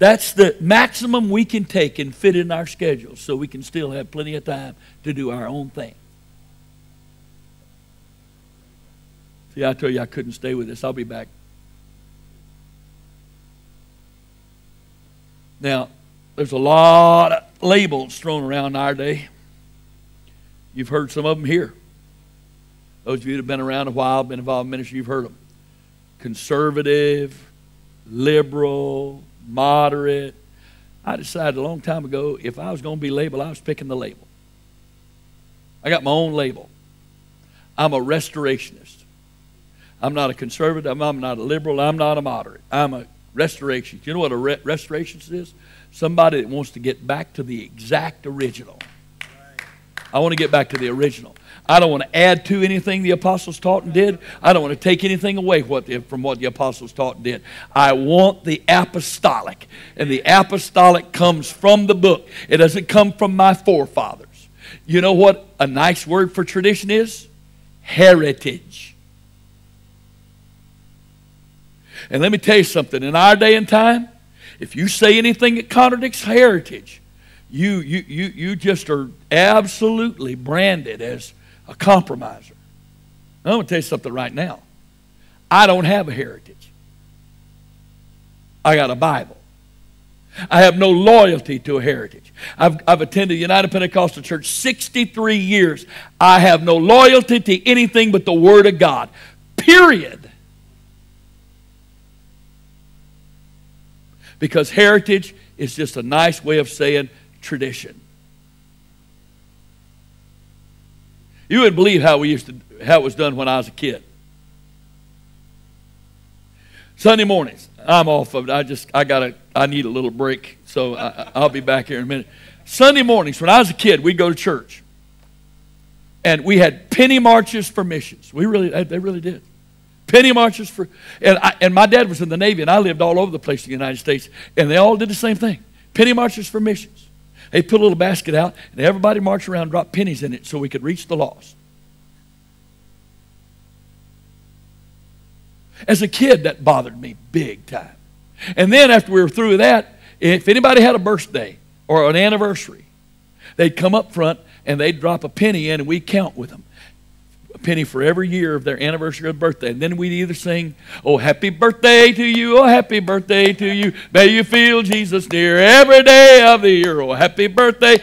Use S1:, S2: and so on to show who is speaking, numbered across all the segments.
S1: That's the maximum we can take and fit in our schedule so we can still have plenty of time to do our own thing. See, I told you I couldn't stay with this. I'll be back. Now, there's a lot of labels thrown around in our day. You've heard some of them here. Those of you that have been around a while, been involved in ministry, you've heard them. Conservative, liberal, moderate. I decided a long time ago, if I was going to be labeled, I was picking the label. I got my own label. I'm a restorationist. I'm not a conservative. I'm not a liberal. I'm not a moderate. I'm a restorationist. You know what a restorationist is? Somebody that wants to get back to the exact original. I want to get back to the original. I don't want to add to anything the apostles taught and did. I don't want to take anything away from what the apostles taught and did. I want the apostolic. And the apostolic comes from the book. It doesn't come from my forefathers. You know what a nice word for tradition is? Heritage. And let me tell you something. In our day and time, if you say anything that contradicts heritage, you just are absolutely branded as a compromiser. I'm going to tell you something right now. I don't have a heritage. I got a Bible. I have no loyalty to a heritage. I've attended United Pentecostal Church 63 years. I have no loyalty to anything but the Word of God. Period. Because heritage is just a nice way of saying tradition. You wouldn't believe how it was done when I was a kid. Sunday mornings, I'm off of it. I need a little break, so I'll be back here in a minute. Sunday mornings, when I was a kid, we'd go to church, and we had penny marches for missions. They really did. Penny marches for, and my dad was in the Navy, and I lived all over the place in the United States, and they all did the same thing. Penny marches for missions. They put a little basket out, and everybody marched around and dropped pennies in it so we could reach the lost. As a kid, that bothered me big time. And then after we were through with that, if anybody had a birthday or an anniversary, they'd come up front and they'd drop a penny in and we'd count with them. A penny for every year of their anniversary or birthday. And then we'd either sing, "Oh, happy birthday to you, oh, happy birthday to you. May you feel Jesus near every day of the year. Oh, happy birthday."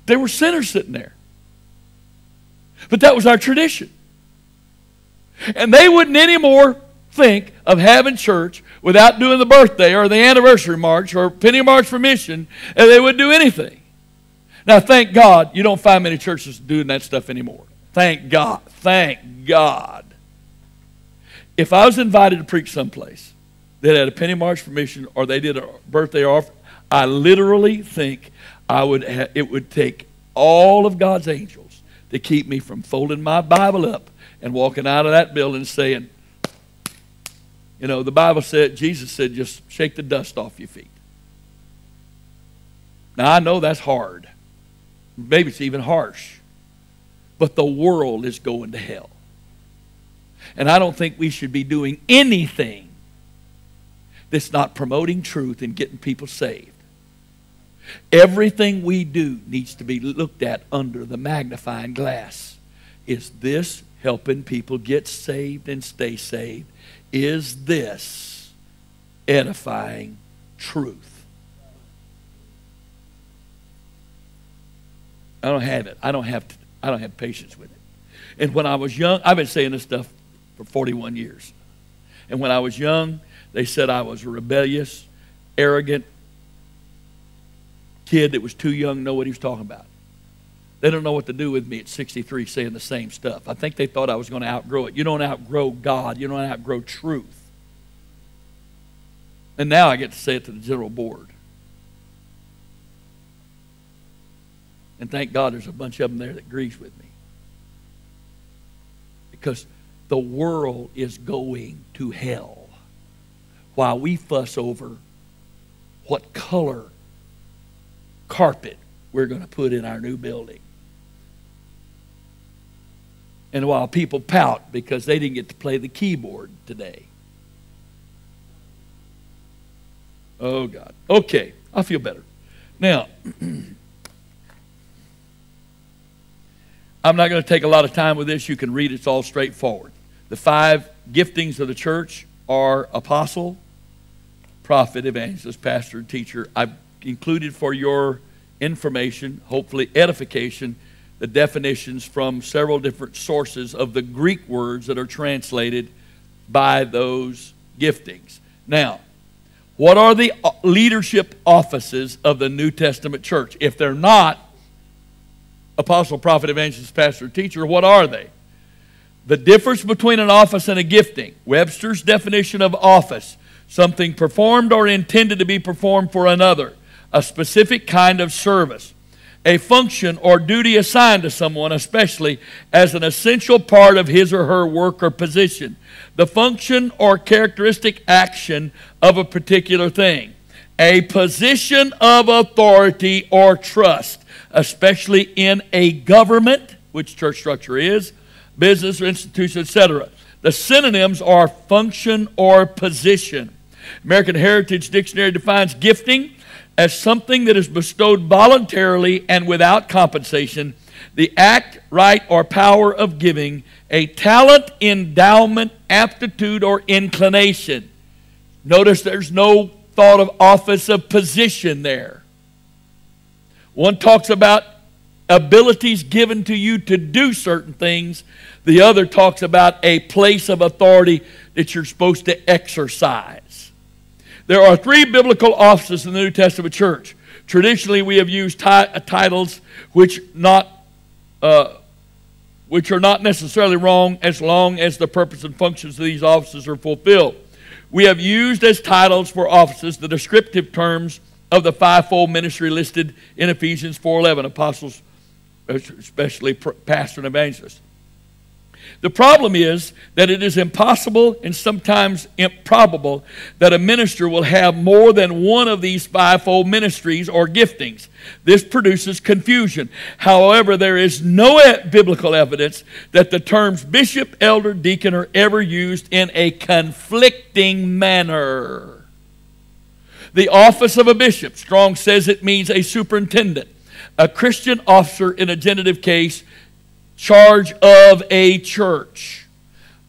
S1: There were sinners sitting there. But that was our tradition. And they wouldn't anymore think of having church without doing the birthday or the anniversary march or penny march for mission, and they wouldn't do anything. Now, thank God, you don't find many churches doing that stuff anymore. Thank God. Thank God. If I was invited to preach someplace that had a penny march for mission or they did a birthday offering, I literally think it would take all of God's angels to keep me from folding my Bible up and walking out of that building saying, you know, the Bible said, Jesus said, just shake the dust off your feet. Now, I know that's hard. Maybe it's even harsh. But the world is going to hell. And I don't think we should be doing anything that's not promoting truth and getting people saved. Everything we do needs to be looked at under the magnifying glass. Is this helping people get saved and stay saved? Is this edifying truth? I don't have it. I don't have patience with it. And when I was young, I've been saying this stuff for 41 years. And when I was young, they said I was a rebellious, arrogant kid that was too young to know what he was talking about. They don't know what to do with me at 63 saying the same stuff. I think they thought I was going to outgrow it. You don't outgrow God. You don't outgrow truth. And now I get to say it to the general board. And thank God there's a bunch of them there that agrees with me. Because the world is going to hell while we fuss over what color carpet we're going to put in our new building. And while people pout because they didn't get to play the keyboard today. Oh, God. Okay, I feel better. Now, I'm not going to take a lot of time with this. You can read it. It's all straightforward. The 5 giftings of the church are apostle, prophet, evangelist, pastor, and teacher. I've included for your information, hopefully edification, the definitions from several different sources of the Greek words that are translated by those giftings. Now, what are the leadership offices of the New Testament church? If they're not apostle, prophet, evangelist, pastor, teacher, what are they? The difference between an office and a gifting. Webster's definition of office: something performed or intended to be performed for another, a specific kind of service, a function or duty assigned to someone, especially as an essential part of his or her work or position, the function or characteristic action of a particular thing, a position of authority or trust, especially in a government, which church structure is, business or institution, etc. The synonyms are function or position. American Heritage Dictionary defines gifting as something that is bestowed voluntarily and without compensation, the act, right, or power of giving, a talent, endowment, aptitude, or inclination. Notice there's no thought of office of position there. One talks about abilities given to you to do certain things. The other talks about a place of authority that you're supposed to exercise. There are 3 biblical offices in the New Testament church. Traditionally, we have used titles which are not necessarily wrong as long as the purpose and functions of these offices are fulfilled. We have used as titles for offices the descriptive terms of the 5-fold ministry listed in Ephesians 4:11, apostles, especially pastor and evangelist. The problem is that it is impossible and sometimes improbable that a minister will have more than one of these 5-fold ministries or giftings. This produces confusion. However, there is no biblical evidence that the terms bishop, elder, deacon are ever used in a conflicting manner. The office of a bishop, Strong says it means a superintendent, a Christian officer in a genitive case, charge of a church.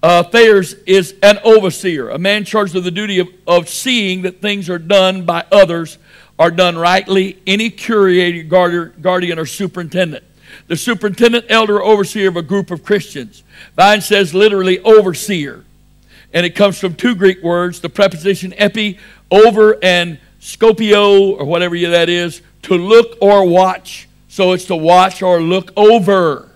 S1: Thayer's is an overseer, a man charged with the duty of seeing that things are done by others are done rightly, any curator, guardian, or superintendent. The superintendent, elder, or overseer of a group of Christians. Vine says literally overseer. And it comes from 2 Greek words, the preposition epi, over, and scopio, or whatever that is, to look or watch. So it's to watch or look over.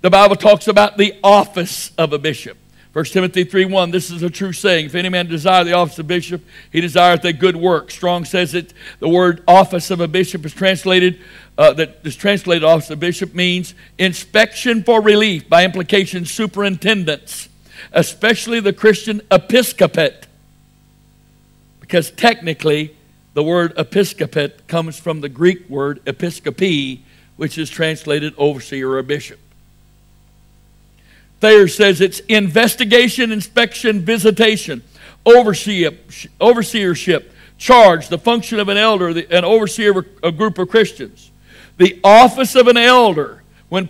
S1: The Bible talks about the office of a bishop. 1 Timothy 3:1, this is a true saying. If any man desire the office of bishop, he desireth a good work. Strong says that the word office of a bishop is translated, office of bishop means inspection for relief, by implication superintendents, especially the Christian episcopate. Because technically, the word episcopate comes from the Greek word episkopi, which is translated overseer or bishop. Thayer says it's investigation, inspection, visitation, overseership, charge, the function of an elder, an overseer of a group of Christians. The office of an elder, when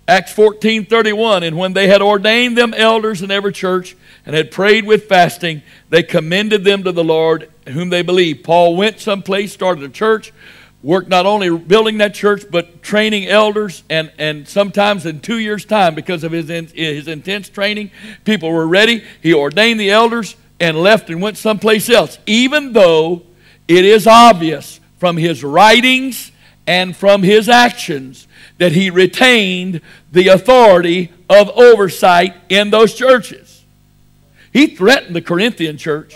S1: Acts 14:31, and when they had ordained them elders in every church and had prayed with fasting, they commended them to the Lord whom they believed. Paul went someplace, started a church, worked not only building that church, but training elders, and sometimes in 2 years' time, because of his intense training, people were ready. He ordained the elders and left and went someplace else, even though it is obvious from his writings and from his actions that he retained the authority of oversight in those churches. He threatened the Corinthian church.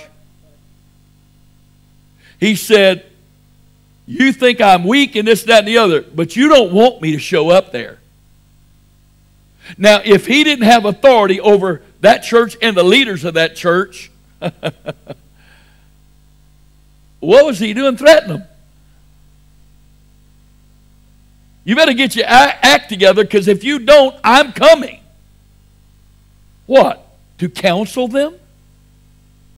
S1: He said, you think I'm weak and this, that, and the other, but you don't want me to show up there. Now, if he didn't have authority over that church and the leaders of that church, what was he doing threatening them? You better get your act together, because if you don't, I'm coming. What? To counsel them?